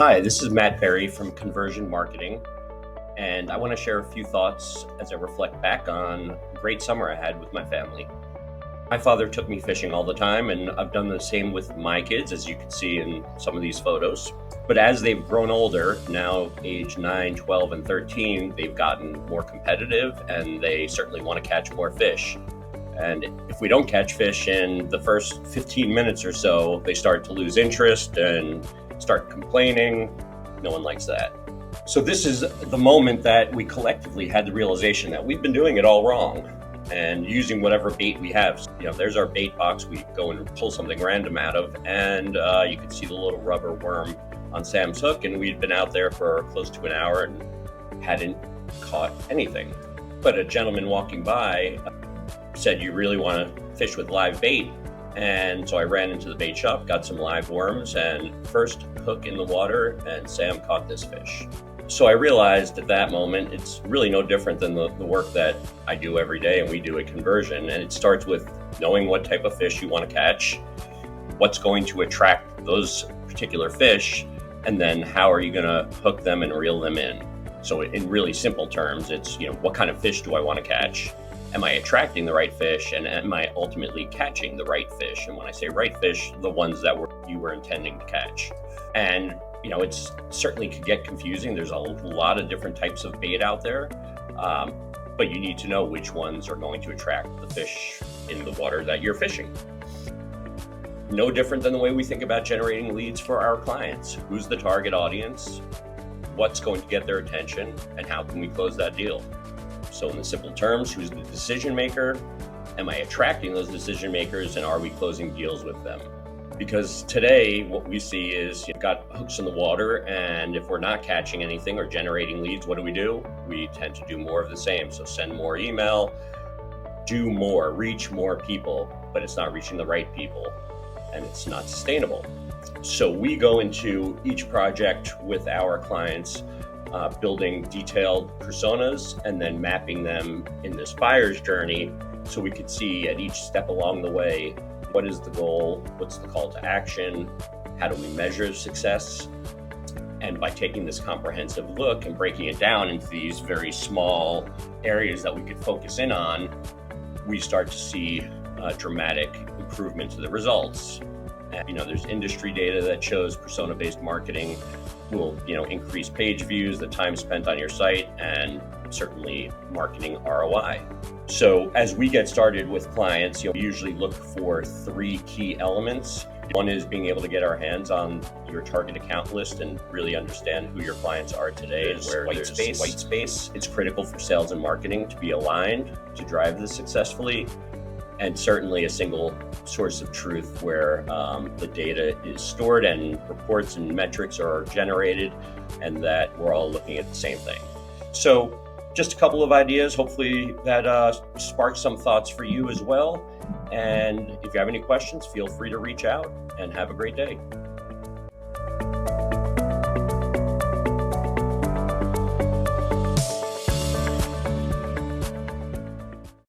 Hi, this is Matt Berry from Conversion Marketing, and I want to share a few thoughts as I reflect back on a great summer I had with my family. My father took me fishing all the time, and I've done the same with my kids, as you can see in some of these photos. But as they've grown older, now age 9, 12, and 13, they've gotten more competitive, and they certainly want to catch more fish. And if we don't catch fish in the first 15 minutes or so, they start to lose interest and start complaining. No one likes that. So this is the moment that we collectively had the realization that we've been doing it all wrong and using whatever bait we have. There's our bait box. We go and pull something random out of, and you can see the little rubber worm on Sam's hook. And we'd been out there for close to an hour and hadn't caught anything. But a gentleman walking by said, "You really want to fish with live bait?" And so I ran into the bait shop, got some live worms, and first hook in the water, and Sam caught this fish. So I realized at that moment, it's really no different than the work that I do every day and we do at Conversion. And it starts with knowing what type of fish you want to catch, what's going to attract those particular fish, and then how are you going to hook them and reel them in. So in really simple terms, it's, what kind of fish do I want to catch? Am I attracting the right fish, and am I ultimately catching the right fish? And when I say right fish, the ones that you were intending to catch. And it's certainly could get confusing. There's a lot of different types of bait out there, but you need to know which ones are going to attract the fish in the water that you're fishing. No different than the way we think about generating leads for our clients. Who's the target audience? What's going to get their attention, and how can we close that deal? So in the simple terms, who's the decision maker? Am I attracting those decision makers, and are we closing deals with them? Because today what we see is you've got hooks in the water, and if we're not catching anything or generating leads, what do? We tend to do more of the same. So send more email, do more, reach more people, but it's not reaching the right people, and it's not sustainable. So we go into each project with our clients, building detailed personas and then mapping them in this buyer's journey so we could see at each step along the way, what is the goal, what's the call to action, how do we measure success? And by taking this comprehensive look and breaking it down into these very small areas that we could focus in on, we start to see a dramatic improvement to the results. And, there's industry data that shows persona-based marketing will, increase page views, the time spent on your site, and certainly marketing ROI. So as we get started with clients, we usually look for 3 key elements. One is being able to get our hands on your target account list and really understand who your clients are today and where there's white space. It's critical for sales and marketing to be aligned to drive this successfully. And certainly a single source of truth where the data is stored and reports and metrics are generated, and that we're all looking at the same thing. So just a couple of ideas. Hopefully that sparks some thoughts for you as well. And if you have any questions, feel free to reach out, and have a great day.